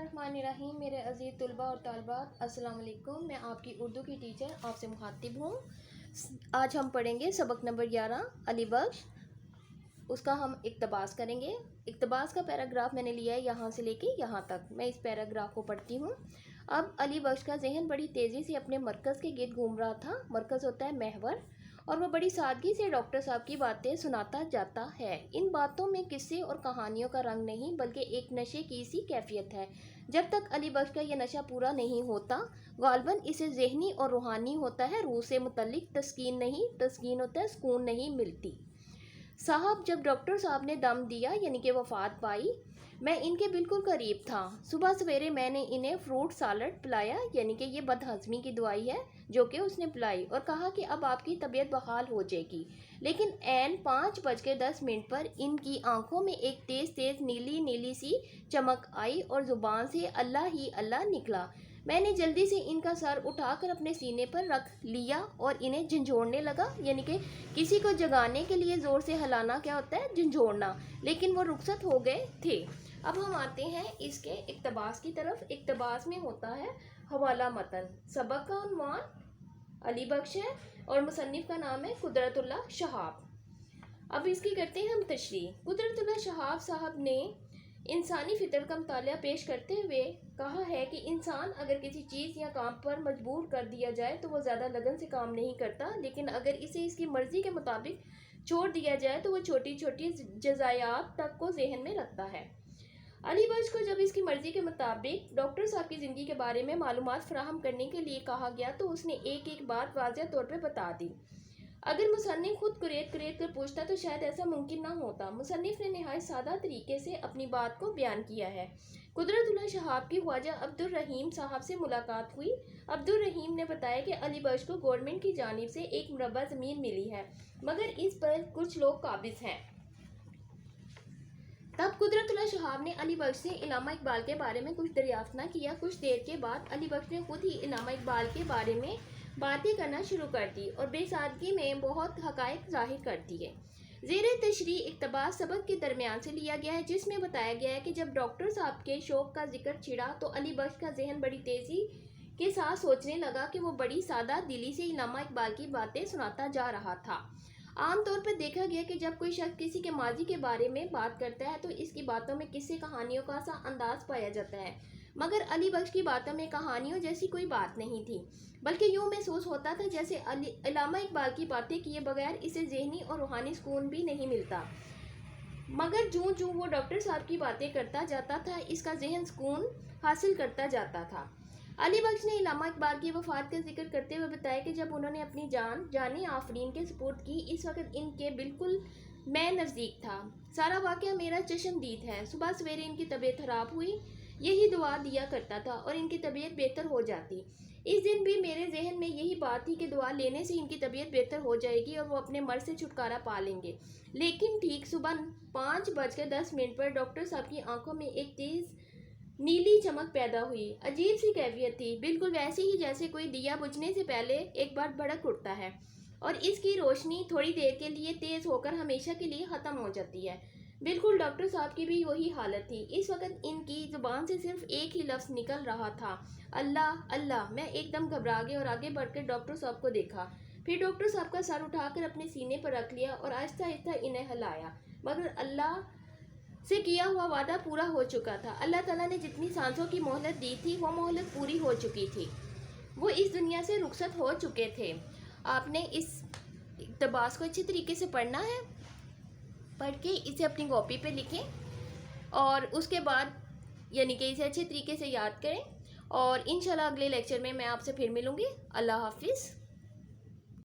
बिस्मिल्लाहिर्रहमानिर्रहीम। मेरे अज़ीज़ तलबा और तालिबात, अस्सलाम वालेकुम। मैं आपकी उर्दू की टीचर आपसे मुखातिब हूँ। आज हम पढ़ेंगे सबक नंबर 11 अली बख्श। उसका हम इक़्तिबास करेंगे। इक़्तिबास का पैराग्राफ मैंने लिया है यहाँ से लेके यहाँ तक। मैं इस पैराग्राफ को पढ़ती हूँ। अब अली बख्श का जहन बड़ी तेज़ी से अपने मरकज़ के गिर्द घूम रहा था। मरकज़ होता है महवर, और वह बड़ी सादगी से डॉक्टर साहब की बातें सुनाता जाता है। इन बातों में किस्से और कहानियों का रंग नहीं बल्कि एक नशे की सी कैफियत है। जब तक अली बख्श का यह नशा पूरा नहीं होता, गालिबन इसे ज़हनी और रूहानी होता है। रूह से मुतल्लिक तस्कीन नहीं, तस्कीन होता है सुकून नहीं मिलती। साहब, जब डॉक्टर साहब ने दम दिया यानी कि वफ़ात पाई, मैं इनके बिल्कुल करीब था। सुबह सवेरे मैंने इन्हें फ्रूट सालड पिलाया, यानी कि ये बदहज़मी की दवाई है जो कि उसने पिलाई, और कहा कि अब आपकी तबीयत बहाल हो जाएगी। लेकिन ऐन 5:10 पर इनकी आंखों में एक तेज़ तेज़ नीली नीली सी चमक आई और ज़ुबान से अल्लाह ही अल्लाह निकला। मैंने जल्दी से इनका सर उठाकर अपने सीने पर रख लिया और इन्हें झंझोड़ने लगा, यानी कि किसी को जगाने के लिए ज़ोर से हिलाना क्या होता है, झंझोड़ना। लेकिन वो रुखसत हो गए थे। अब हम आते हैं इसके इक़्तिबास की तरफ। इक़्तिबास में होता है हवाला मतन। सबक का उन्वान अली बख्श है और मुसन्निफ़ का नाम है कुदरतुल्लाह शहाब। अब इसकी करते हैं हम तशरीह। कुदरतुल्लाह शहाब साहब ने इंसानी फितर का मुतालिया पेश करते हुए कहा है कि इंसान अगर किसी चीज़ या काम पर मजबूर कर दिया जाए तो वो ज़्यादा लगन से काम नहीं करता, लेकिन अगर इसे इसकी मर्ज़ी के मुताबिक छोड़ दिया जाए तो वो छोटी छोटी जज़ायात तक को जहन में रखता है। अली बख्श को जब इसकी मर्ज़ी के मुताबिक डॉक्टर साहब की ज़िंदगी के बारे में मालूमात फराहम करने के लिए कहा गया तो उसने एक एक बात वाज़ेह तौर पर बता दी। अगर मुसन्निफ़ खुद कुरेद कुरेद कर पूछता तो शायद ऐसा मुमकिन ना होता। मुसन्निफ़ ने नहायत सादा तरीके से अपनी बात को बयान किया है। कुदरतुल्लाह शहाब की ख्वाजा अब्दुर रहीम साहब से मुलाकात हुई। अब्दुर रहीम ने बताया कि अली बख्श को गवर्नमेंट की जानिब से एक मुरब्बा ज़मीन मिली है, मगर इस पर कुछ लोग काबिज़ हैं। तब कुदरतुल्लाह शहाब ने अली बख्श से इल्लामा इकबाल के बारे में कुछ दरियाफ्त न किया। कुछ देर के बाद अली बख्श ने खुद ही इल्लामा इकबाल के बारे में बातें करना शुरू कर दी और बेसादगी में बहुत हक़ाइक़ ज़ाहिर कर दिए। ज़ेरे तशरीह इक़्तिबास सबक के दरमियान से लिया गया है, जिसमें बताया गया है कि जब डॉक्टर साहब के शौक़ का जिक्र छिड़ा तो अली बख्श का जहन बड़ी तेज़ी के साथ सोचने लगा कि वो बड़ी सादा दिली से इल्लामा इकबाल की बातें सुनाता जा रहा था। आम तौर पर देखा गया कि जब कोई शख्स किसी के माजी के बारे में बात करता है तो इसकी बातों में किस्से कहानियों का सा अंदाज पाया जाता है, मगर अली बख्श की बातों में कहानियों जैसी कोई बात नहीं थी, बल्कि यूँ महसूस होता था जैसे इल्लामा इकबाल की बातें किए बगैर इसे ज़हनी और रूहानी सुकून भी नहीं मिलता। मगर जूँ जूँ वो डॉक्टर साहब की बातें करता जाता था, इसका जहन सुकून हासिल करता जाता था। अली बख्श ने इल्लामा इकबाल की वफ़ात का जिक्र करते हुए बताया कि जब उन्होंने अपनी जान आफरीन के सुपुर्द की, इस वक्त इनके बिल्कुल मैं नज़दीक था। सारा वाक़या मेरा चश्मदीद है। सुबह सवेरे इनकी तबीयत ख़राब हुई, यही दुआ दिया करता था और इनकी तबीयत बेहतर हो जाती। इस दिन भी मेरे जहन में यही बात थी कि दुआ लेने से इनकी तबीयत बेहतर हो जाएगी और वो अपने मर्ज़ से छुटकारा पा लेंगे। लेकिन ठीक सुबह 5:10 पर डॉक्टर साहब की आंखों में एक तेज़ नीली चमक पैदा हुई। अजीब सी कैफियत थी, बिल्कुल वैसे ही जैसे कोई दिया बुझने से पहले एक बार भड़क उठता है और इसकी रोशनी थोड़ी देर के लिए तेज़ होकर हमेशा के लिए ख़त्म हो जाती है। बिल्कुल डॉक्टर साहब की भी वही हालत थी। इस वक्त इनकी ज़ुबान से सिर्फ एक ही लफ्ज़ निकल रहा था, अल्लाह अल्लाह। मैं एकदम घबरा गई और आगे बढ़कर डॉक्टर साहब को देखा। फिर डॉक्टर साहब का सर उठाकर अपने सीने पर रख लिया और आहिस्ता आहिस्ता इन्हें हिलाया, मगर अल्लाह से किया हुआ वादा पूरा हो चुका था। अल्लाह ताला ने जितनी सांसों की मोहलत दी थी वो मोहलत पूरी हो चुकी थी। वो इस दुनिया से रुखसत हो चुके थे। आपने इस इक़्तिबास को अच्छे तरीके से पढ़ना है, पढ़ के इसे अपनी कॉपी पे लिखें और उसके बाद यानी कि इसे अच्छे तरीके से याद करें, और इंशाल्लाह अगले लेक्चर में मैं आपसे फिर मिलूँगी। अल्लाह हाफिज़।